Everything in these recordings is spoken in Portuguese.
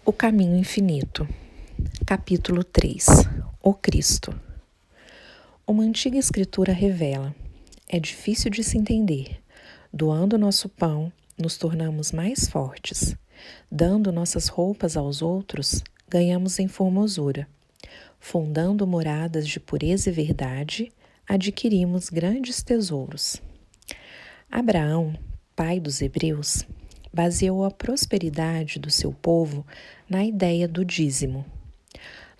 O Caminho Infinito, capítulo 3, O Cristo. Uma antiga escritura revela: é difícil de se entender. Doando nosso pão, nos tornamos mais fortes. Dando nossas roupas aos outros, ganhamos em formosura. Fundando moradas de pureza e verdade, adquirimos grandes tesouros. Abraão, pai dos hebreus, baseou a prosperidade do seu povo na ideia do dízimo.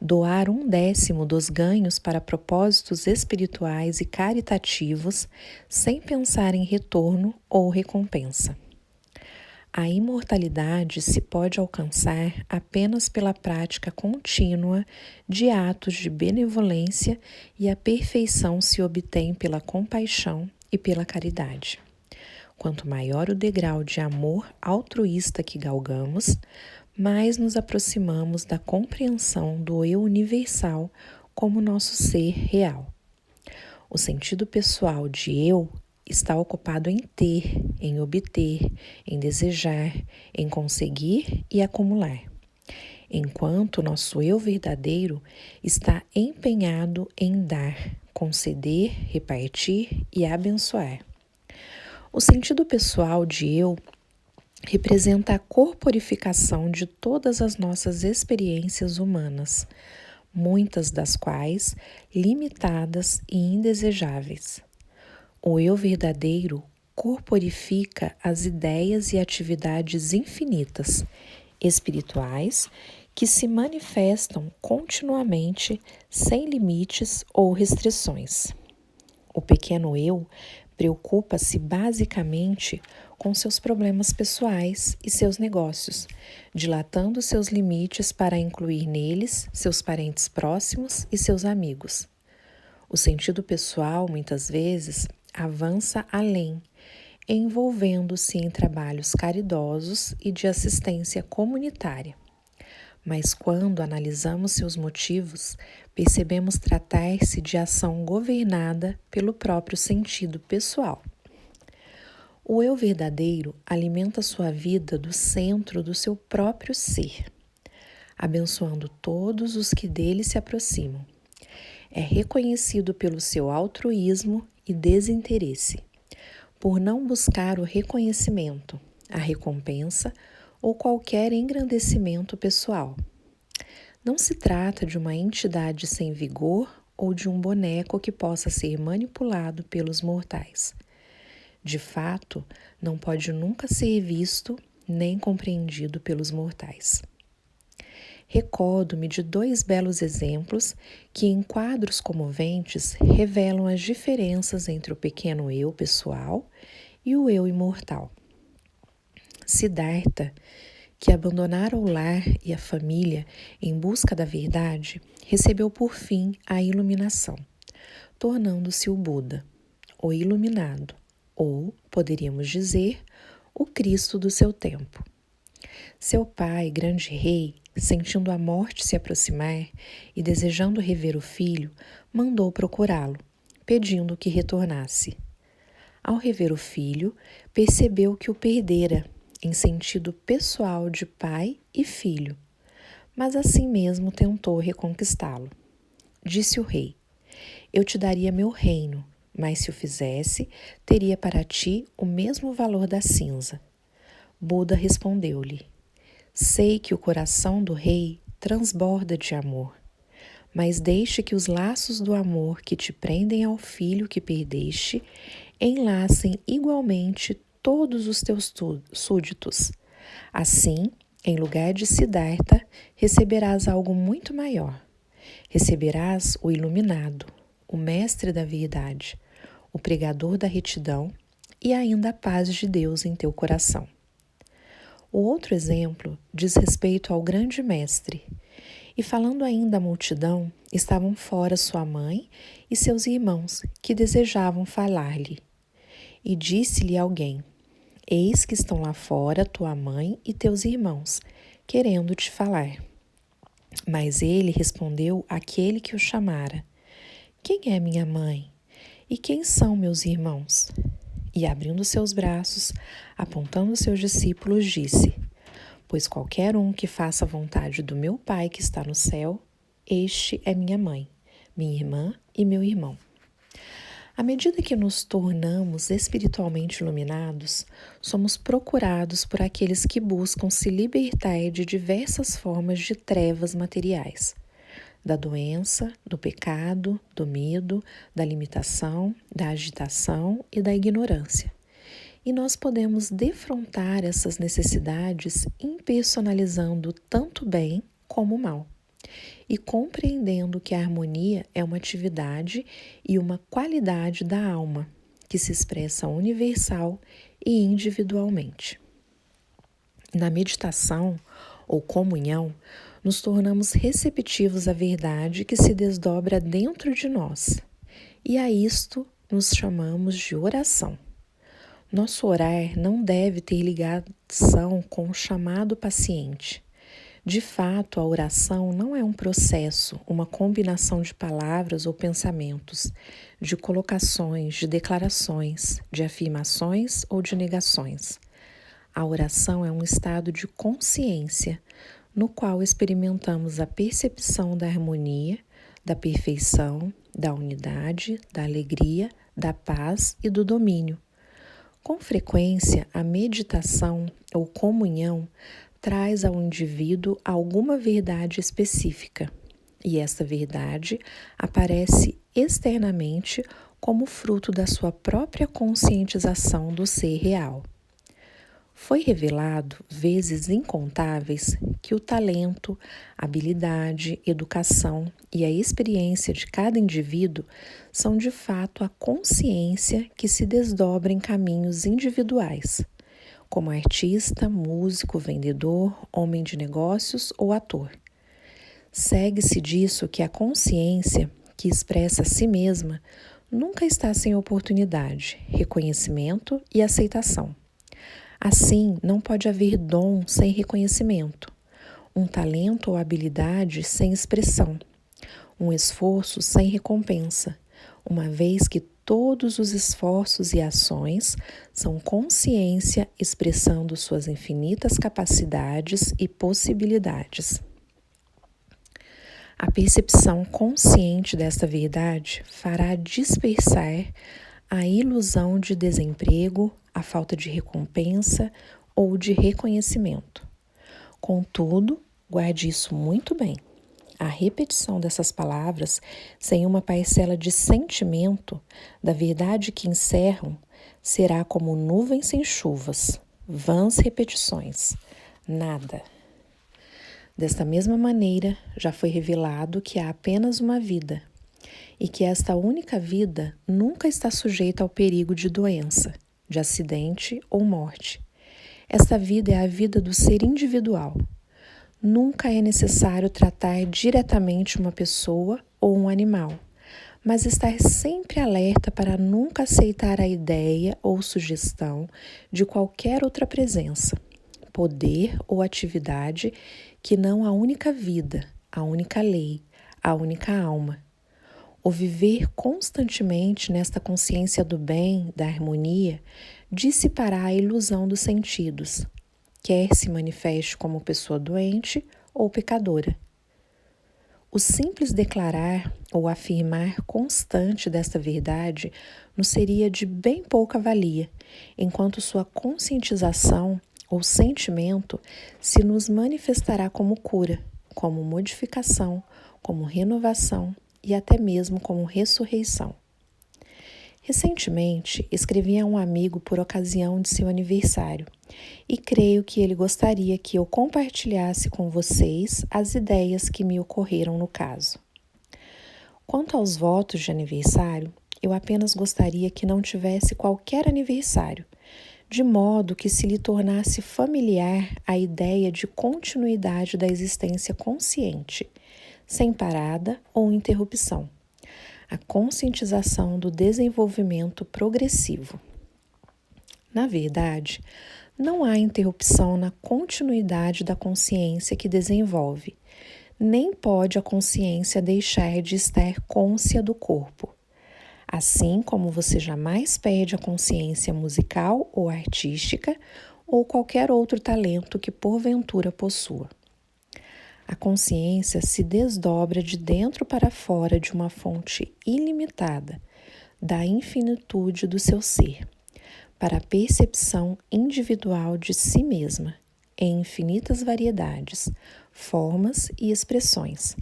Doar 1/10 dos ganhos para propósitos espirituais e caritativos, sem pensar em retorno ou recompensa. A imortalidade se pode alcançar apenas pela prática contínua de atos de benevolência, e a perfeição se obtém pela compaixão e pela caridade. Quanto maior o degrau de amor altruísta que galgamos, mais nos aproximamos da compreensão do eu universal como nosso ser real. O sentido pessoal de eu está ocupado em ter, em obter, em desejar, em conseguir e acumular, enquanto nosso eu verdadeiro está empenhado em dar, conceder, repartir e abençoar. O sentido pessoal de eu representa a corporificação de todas as nossas experiências humanas, muitas das quais limitadas e indesejáveis. O eu verdadeiro corporifica as ideias e atividades infinitas, espirituais, que se manifestam continuamente, sem limites ou restrições. O pequeno eu preocupa-se basicamente com seus problemas pessoais e seus negócios, dilatando seus limites para incluir neles seus parentes próximos e seus amigos. O sentido pessoal, muitas vezes, avança além, envolvendo-se em trabalhos caridosos e de assistência comunitária. Mas quando analisamos seus motivos, percebemos tratar-se de ação governada pelo próprio sentido pessoal. O eu verdadeiro alimenta sua vida do centro do seu próprio ser, abençoando todos os que dele se aproximam. É reconhecido pelo seu altruísmo e desinteresse, por não buscar o reconhecimento, a recompensa ou qualquer engrandecimento pessoal. Não se trata de uma entidade sem vigor ou de um boneco que possa ser manipulado pelos mortais. De fato, não pode nunca ser visto nem compreendido pelos mortais. Recordo-me de 2 belos exemplos que, em quadros comoventes, revelam as diferenças entre o pequeno eu pessoal e o eu imortal. Siddhartha, que abandonara o lar e a família em busca da verdade, recebeu por fim a iluminação, tornando-se o Buda, o iluminado, ou, poderíamos dizer, o Cristo do seu tempo. Seu pai, grande rei, sentindo a morte se aproximar e desejando rever o filho, mandou procurá-lo, pedindo que retornasse. Ao rever o filho, percebeu que o perdera, em sentido pessoal de pai e filho, mas assim mesmo tentou reconquistá-lo. Disse o rei: eu te daria meu reino, mas se o fizesse, teria para ti o mesmo valor da cinza. Buda respondeu-lhe: sei que o coração do rei transborda de amor, mas deixe que os laços do amor que te prendem ao filho que perdeste enlacem igualmente todos os teus súditos. Assim, em lugar de Siddhartha, receberás algo muito maior. Receberás o iluminado, o mestre da verdade, o pregador da retidão e ainda a paz de Deus em teu coração. O outro exemplo diz respeito ao grande mestre. E falando ainda à multidão, estavam fora sua mãe e seus irmãos, que desejavam falar-lhe. E disse-lhe alguém: eis que estão lá fora tua mãe e teus irmãos, querendo te falar. Mas ele respondeu àquele que o chamara: quem é minha mãe? E quem são meus irmãos? E abrindo seus braços, apontando seus discípulos, disse: pois qualquer um que faça a vontade do meu Pai que está no céu, este é minha mãe, minha irmã e meu irmão. À medida que nos tornamos espiritualmente iluminados, somos procurados por aqueles que buscam se libertar de diversas formas de trevas materiais, da doença, do pecado, do medo, da limitação, da agitação e da ignorância. E nós podemos defrontar essas necessidades impersonalizando tanto o bem como o mal e compreendendo que a harmonia é uma atividade e uma qualidade da alma que se expressa universal e individualmente. Na meditação ou comunhão, nos tornamos receptivos à verdade que se desdobra dentro de nós, e a isto nos chamamos de oração. Nosso orar não deve ter ligação com o chamado paciente. De fato, a oração não é um processo, uma combinação de palavras ou pensamentos, de colocações, de declarações, de afirmações ou de negações. A oração é um estado de consciência, no qual experimentamos a percepção da harmonia, da perfeição, da unidade, da alegria, da paz e do domínio. Com frequência, a meditação ou comunhão traz ao indivíduo alguma verdade específica, e esta verdade aparece externamente como fruto da sua própria conscientização do ser real. Foi revelado vezes incontáveis que o talento, habilidade, educação e a experiência de cada indivíduo são de fato a consciência que se desdobra em caminhos individuais, como artista, músico, vendedor, homem de negócios ou ator. Segue-se disso que a consciência, que expressa a si mesma, nunca está sem oportunidade, reconhecimento e aceitação. Assim, não pode haver dom sem reconhecimento, um talento ou habilidade sem expressão, um esforço sem recompensa, uma vez que todos os esforços e ações são consciência expressando suas infinitas capacidades e possibilidades. A percepção consciente desta verdade fará dispersar a ilusão de desemprego, a falta de recompensa ou de reconhecimento. Contudo, guarde isso muito bem. A repetição dessas palavras, sem uma parcela de sentimento da verdade que encerram, será como nuvens sem chuvas, vãs repetições, nada. Desta mesma maneira, já foi revelado que há apenas uma vida, e que esta única vida nunca está sujeita ao perigo de doença, de acidente ou morte. Esta vida é a vida do ser individual. Nunca é necessário tratar diretamente uma pessoa ou um animal, mas estar sempre alerta para nunca aceitar a ideia ou sugestão de qualquer outra presença, poder ou atividade que não a única vida, a única lei, a única alma. O viver constantemente nesta consciência do bem, da harmonia, dissipará a ilusão dos sentidos, quer se manifeste como pessoa doente ou pecadora. O simples declarar ou afirmar constante desta verdade nos seria de bem pouca valia, enquanto sua conscientização ou sentimento se nos manifestará como cura, como modificação, como renovação e até mesmo como ressurreição. Recentemente, escrevi a um amigo por ocasião de seu aniversário e creio que ele gostaria que eu compartilhasse com vocês as ideias que me ocorreram no caso. Quanto aos votos de aniversário, eu apenas gostaria que não tivesse qualquer aniversário, de modo que se lhe tornasse familiar a ideia de continuidade da existência consciente, sem parada ou interrupção. A conscientização do desenvolvimento progressivo. Na verdade, não há interrupção na continuidade da consciência que desenvolve, nem pode a consciência deixar de estar cônscia do corpo. Assim como você jamais perde a consciência musical ou artística, ou qualquer outro talento que porventura possua. A consciência se desdobra de dentro para fora de uma fonte ilimitada da infinitude do seu ser, para a percepção individual de si mesma, em infinitas variedades, formas e expressões.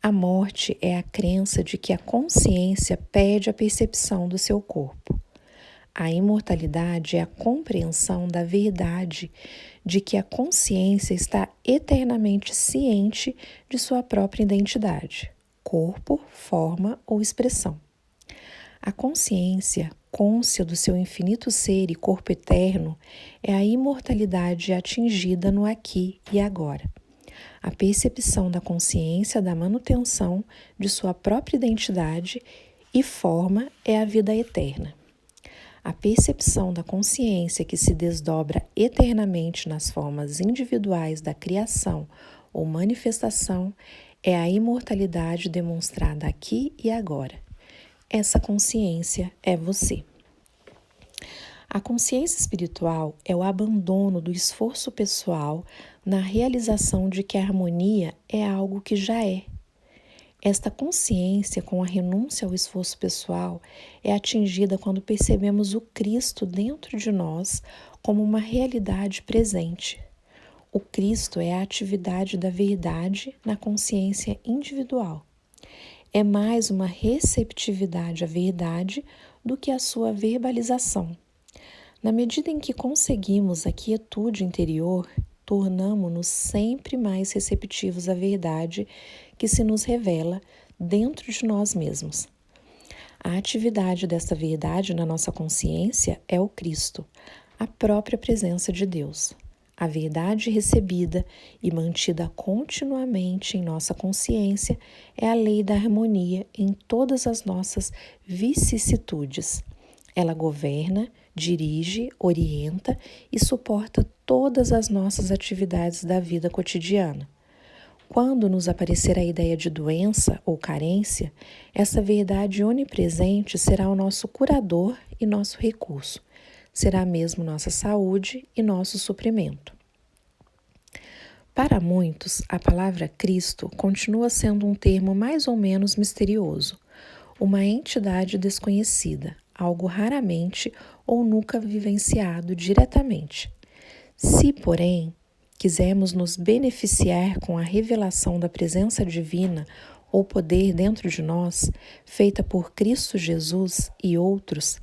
A morte é a crença de que a consciência perde a percepção do seu corpo. A imortalidade é a compreensão da verdade de que a consciência está eternamente ciente de sua própria identidade, corpo, forma ou expressão. A consciência, cônscia do seu infinito ser e corpo eterno, é a imortalidade atingida no aqui e agora. A percepção da consciência da manutenção de sua própria identidade e forma é a vida eterna. A percepção da consciência que se desdobra eternamente nas formas individuais da criação ou manifestação é a imortalidade demonstrada aqui e agora. Essa consciência é você. A consciência espiritual é o abandono do esforço pessoal na realização de que a harmonia é algo que já é. Esta consciência, com a renúncia ao esforço pessoal, é atingida quando percebemos o Cristo dentro de nós como uma realidade presente. O Cristo é a atividade da verdade na consciência individual. É mais uma receptividade à verdade do que a sua verbalização. Na medida em que conseguimos a quietude interior, tornamo-nos sempre mais receptivos à verdade que se nos revela dentro de nós mesmos. A atividade desta verdade na nossa consciência é o Cristo, a própria presença de Deus. A verdade recebida e mantida continuamente em nossa consciência é a lei da harmonia em todas as nossas vicissitudes. Ela governa, dirige, orienta e suporta todas as nossas atividades da vida cotidiana. Quando nos aparecer a ideia de doença ou carência, essa verdade onipresente será o nosso curador e nosso recurso. Será mesmo nossa saúde e nosso suprimento. Para muitos, a palavra Cristo continua sendo um termo mais ou menos misterioso, uma entidade desconhecida, algo raramente ou nunca vivenciado diretamente. Se, porém, quisermos nos beneficiar com a revelação da presença divina ou poder dentro de nós, feita por Cristo Jesus e outros,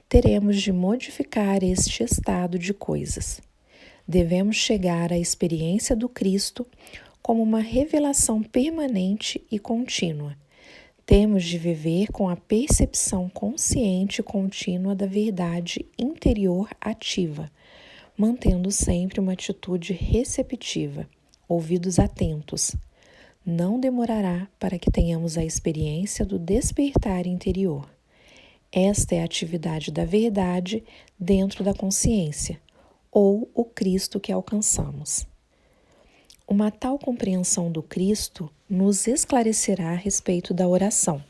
teremos de modificar este estado de coisas. Devemos chegar à experiência do Cristo como uma revelação permanente e contínua. Temos de viver com a percepção consciente e contínua da verdade interior ativa, mantendo sempre uma atitude receptiva, ouvidos atentos. Não demorará para que tenhamos a experiência do despertar interior. Esta é a atividade da verdade dentro da consciência, ou o Cristo que alcançamos. Uma tal compreensão do Cristo nos esclarecerá a respeito da oração.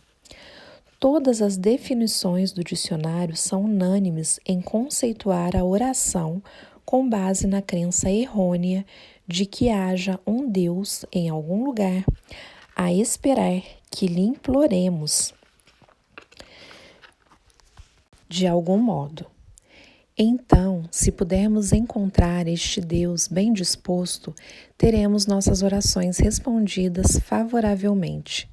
Todas as definições do dicionário são unânimes em conceituar a oração com base na crença errônea de que haja um Deus em algum lugar a esperar que lhe imploremos de algum modo. Então, se pudermos encontrar este Deus bem disposto, teremos nossas orações respondidas favoravelmente.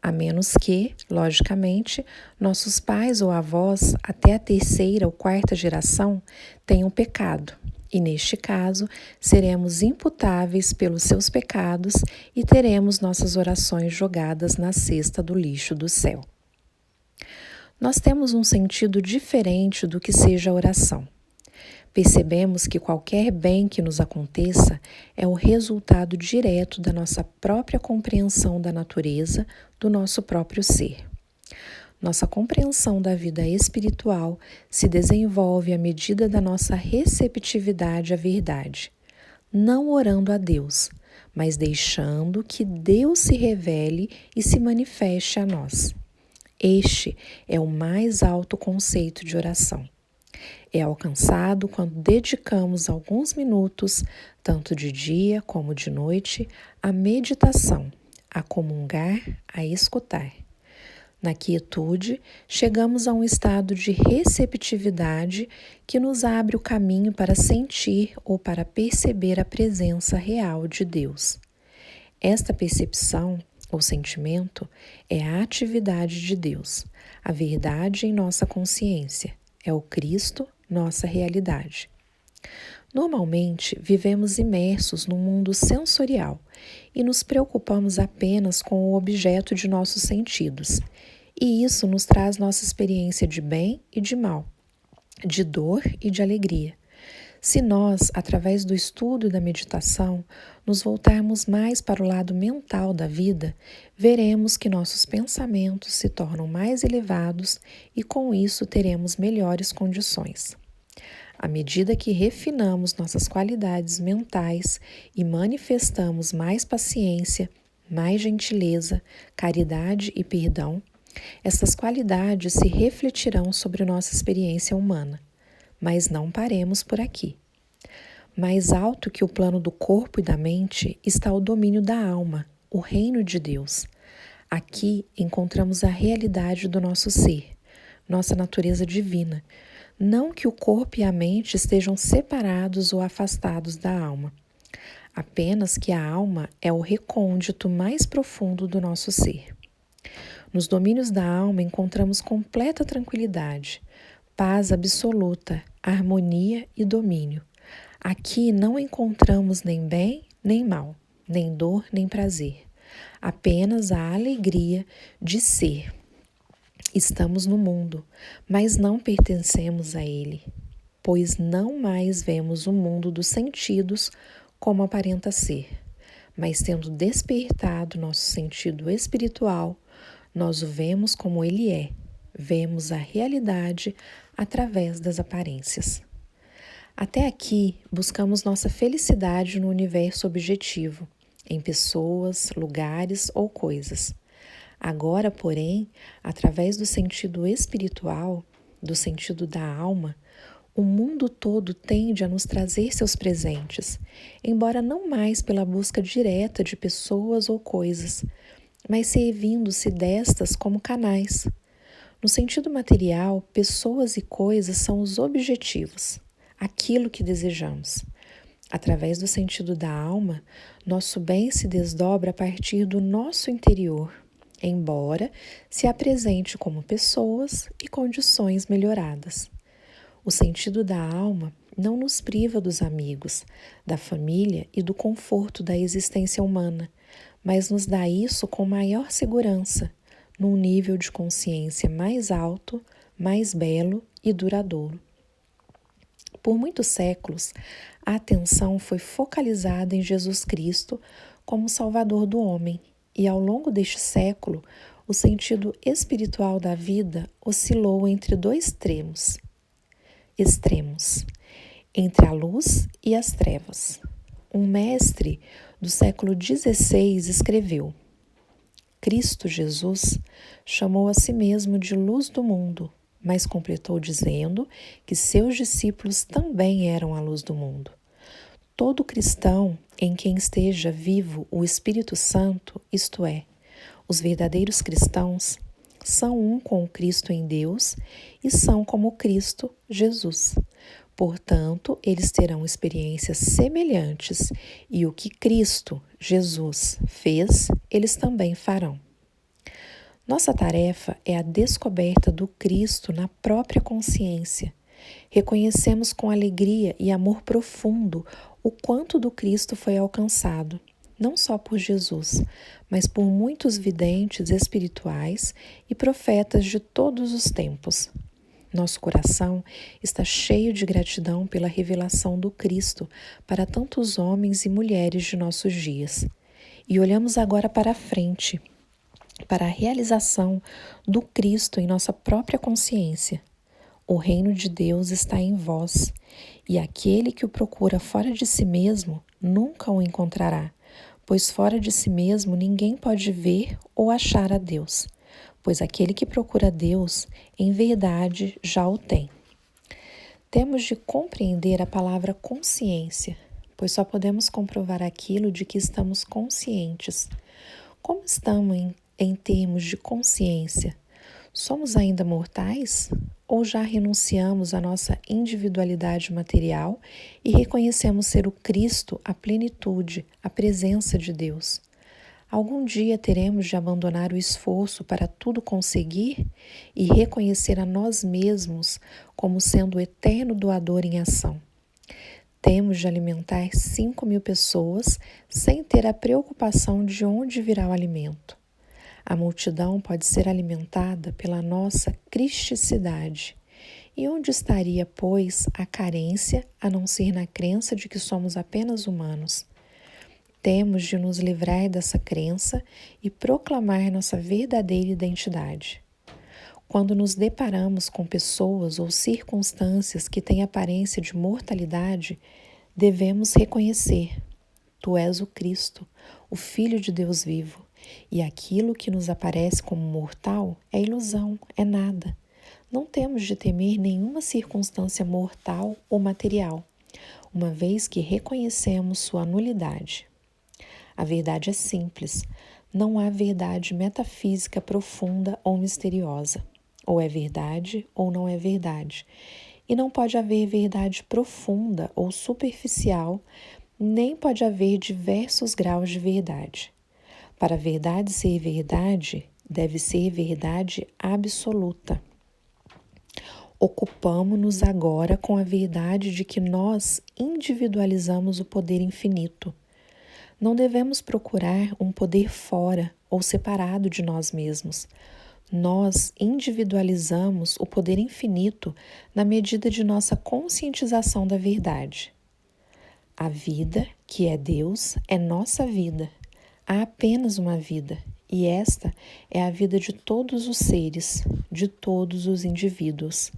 A menos que, logicamente, nossos pais ou avós, até a terceira ou quarta geração, tenham pecado. E, neste caso, seremos imputáveis pelos seus pecados e teremos nossas orações jogadas na cesta do lixo do céu. Nós temos um sentido diferente do que seja a oração. Percebemos que qualquer bem que nos aconteça é o resultado direto da nossa própria compreensão da natureza, do nosso próprio ser. Nossa compreensão da vida espiritual se desenvolve à medida da nossa receptividade à verdade, não orando a Deus, mas deixando que Deus se revele e se manifeste a nós. Este é o mais alto conceito de oração. É alcançado quando dedicamos alguns minutos, tanto de dia como de noite, à meditação, a comungar, a escutar. Na quietude, chegamos a um estado de receptividade que nos abre o caminho para sentir ou para perceber a presença real de Deus. Esta percepção ou sentimento é a atividade de Deus, a verdade em nossa consciência, é o Cristo, nossa realidade. Normalmente, vivemos imersos num mundo sensorial e nos preocupamos apenas com o objeto de nossos sentidos, e isso nos traz nossa experiência de bem e de mal, de dor e de alegria. Se nós, através do estudo e da meditação, nos voltarmos mais para o lado mental da vida, veremos que nossos pensamentos se tornam mais elevados e, com isso, teremos melhores condições. À medida que refinamos nossas qualidades mentais e manifestamos mais paciência, mais gentileza, caridade e perdão, essas qualidades se refletirão sobre nossa experiência humana. Mas não paremos por aqui. Mais alto que o plano do corpo e da mente está o domínio da alma, o reino de Deus. Aqui encontramos a realidade do nosso ser, nossa natureza divina. Não que o corpo e a mente estejam separados ou afastados da alma, apenas que a alma é o recôndito mais profundo do nosso ser. Nos domínios da alma encontramos completa tranquilidade, paz absoluta, harmonia e domínio. Aqui não encontramos nem bem nem mal, nem dor nem prazer, apenas a alegria de ser. Estamos no mundo, mas não pertencemos a ele, pois não mais vemos o mundo dos sentidos como aparenta ser, mas tendo despertado nosso sentido espiritual, nós o vemos como ele é, vemos a realidade através das aparências. Até aqui, buscamos nossa felicidade no universo objetivo, em pessoas, lugares ou coisas. Agora, porém, através do sentido espiritual, do sentido da alma, o mundo todo tende a nos trazer seus presentes, embora não mais pela busca direta de pessoas ou coisas, mas servindo-se destas como canais. No sentido material, pessoas e coisas são os objetivos, aquilo que desejamos. Através do sentido da alma, nosso bem se desdobra a partir do nosso interior, embora se apresente como pessoas e condições melhoradas. O sentido da alma não nos priva dos amigos, da família e do conforto da existência humana, mas nos dá isso com maior segurança, num nível de consciência mais alto, mais belo e duradouro. Por muitos séculos, a atenção foi focalizada em Jesus Cristo como Salvador do homem, e ao longo deste século, o sentido espiritual da vida oscilou entre dois extremos, entre a luz e as trevas. Um mestre do século XVI escreveu: Cristo Jesus chamou a si mesmo de luz do mundo, mas completou dizendo que seus discípulos também eram a luz do mundo. Todo cristão em quem esteja vivo o Espírito Santo, isto é, os verdadeiros cristãos, são um com o Cristo em Deus e são como Cristo Jesus. Portanto, eles terão experiências semelhantes e o que Cristo, Jesus, fez, eles também farão. Nossa tarefa é a descoberta do Cristo na própria consciência. Reconhecemos com alegria e amor profundo o quanto do Cristo foi alcançado, não só por Jesus, mas por muitos videntes espirituais e profetas de todos os tempos. Nosso coração está cheio de gratidão pela revelação do Cristo para tantos homens e mulheres de nossos dias. E olhamos agora para a frente, para a realização do Cristo em nossa própria consciência. O reino de Deus está em vós, e aquele que o procura fora de si mesmo nunca o encontrará, pois fora de si mesmo ninguém pode ver ou achar a Deus, pois aquele que procura Deus, em verdade, já o tem. Temos de compreender a palavra consciência, pois só podemos comprovar aquilo de que estamos conscientes. Como estamos em termos de consciência? Somos ainda mortais? Ou já renunciamos à nossa individualidade material e reconhecemos ser o Cristo, a plenitude, a presença de Deus? Algum dia teremos de abandonar o esforço para tudo conseguir e reconhecer a nós mesmos como sendo o eterno doador em ação. Temos de alimentar 5.000 pessoas sem ter a preocupação de onde virá o alimento. A multidão pode ser alimentada pela nossa cristicidade. E onde estaria, pois, a carência, a não ser na crença de que somos apenas humanos? Temos de nos livrar dessa crença e proclamar nossa verdadeira identidade. Quando nos deparamos com pessoas ou circunstâncias que têm aparência de mortalidade, devemos reconhecer: Tu és o Cristo, o Filho de Deus vivo, e aquilo que nos aparece como mortal é ilusão, é nada. Não temos de temer nenhuma circunstância mortal ou material, uma vez que reconhecemos sua nulidade. A verdade é simples, não há verdade metafísica profunda ou misteriosa. Ou é verdade ou não é verdade. E não pode haver verdade profunda ou superficial, nem pode haver diversos graus de verdade. Para a verdade ser verdade, deve ser verdade absoluta. Ocupamo-nos agora com a verdade de que nós individualizamos o poder infinito. Não devemos procurar um poder fora ou separado de nós mesmos. Nós individualizamos o poder infinito na medida de nossa conscientização da verdade. A vida, que é Deus, é nossa vida. Há apenas uma vida, e esta é a vida de todos os seres, de todos os indivíduos.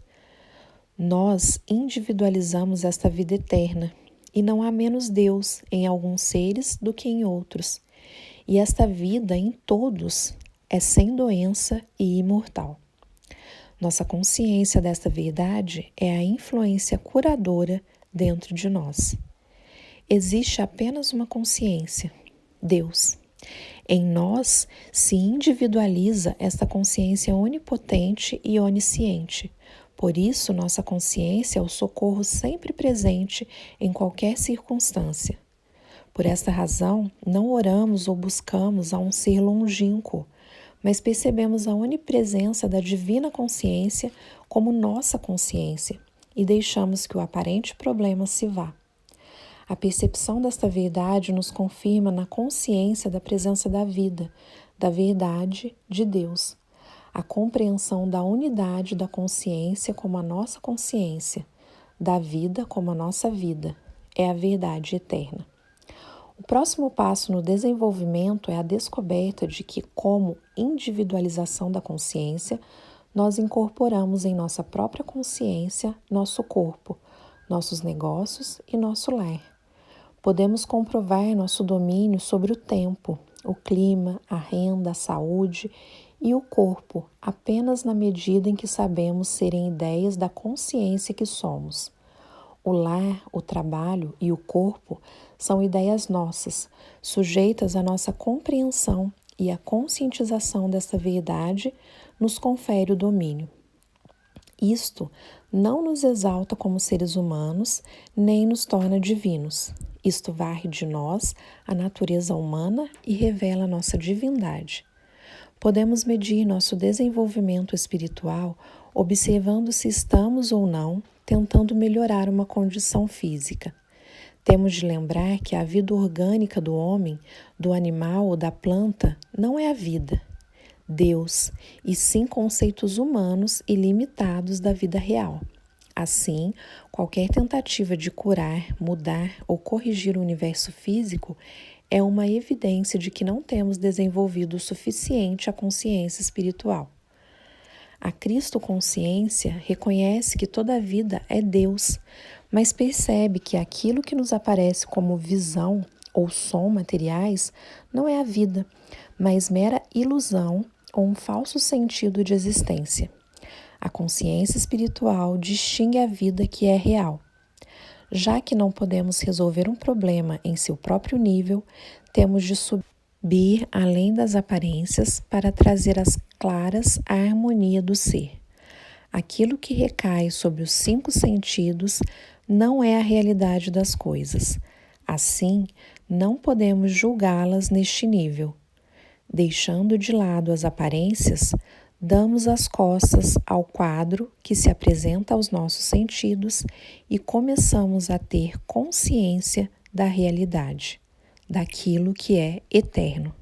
Nós individualizamos esta vida eterna, e não há menos Deus em alguns seres do que em outros. E esta vida em todos é sem doença e imortal. Nossa consciência desta verdade é a influência curadora dentro de nós. Existe apenas uma consciência, Deus. Em nós se individualiza esta consciência onipotente e onisciente. Por isso, nossa consciência é o socorro sempre presente em qualquer circunstância. Por esta razão, não oramos ou buscamos a um ser longínquo, mas percebemos a onipresença da divina consciência como nossa consciência e deixamos que o aparente problema se vá. A percepção desta verdade nos confirma na consciência da presença da vida, da verdade de Deus. A compreensão da unidade da consciência como a nossa consciência, da vida como a nossa vida, é a verdade eterna. O próximo passo no desenvolvimento é a descoberta de que, como individualização da consciência, nós incorporamos em nossa própria consciência nosso corpo, nossos negócios e nosso lar. Podemos comprovar nosso domínio sobre o tempo, o clima, a renda, a saúde e o corpo apenas na medida em que sabemos serem ideias da consciência que somos. O lar, o trabalho e o corpo são ideias nossas, sujeitas à nossa compreensão, e a conscientização desta verdade nos confere o domínio. Isto não nos exalta como seres humanos, nem nos torna divinos. Isto varre de nós a natureza humana e revela nossa divindade. Podemos medir nosso desenvolvimento espiritual observando se estamos ou não tentando melhorar uma condição física. Temos de lembrar que a vida orgânica do homem, do animal ou da planta não é a vida, Deus, e sim conceitos humanos e limitados da vida real. Assim, qualquer tentativa de curar, mudar ou corrigir o universo físico é uma evidência de que não temos desenvolvido o suficiente a consciência espiritual. A Cristo-consciência reconhece que toda a vida é Deus, mas percebe que aquilo que nos aparece como visão ou som materiais não é a vida, mas mera ilusão ou um falso sentido de existência. A consciência espiritual distingue a vida que é real. Já que não podemos resolver um problema em seu próprio nível, temos de subir além das aparências para trazer às claras a harmonia do ser. Aquilo que recai sobre os 5 sentidos não é a realidade das coisas. Assim, não podemos julgá-las neste nível. Deixando de lado as aparências, damos as costas ao quadro que se apresenta aos nossos sentidos e começamos a ter consciência da realidade, daquilo que é eterno.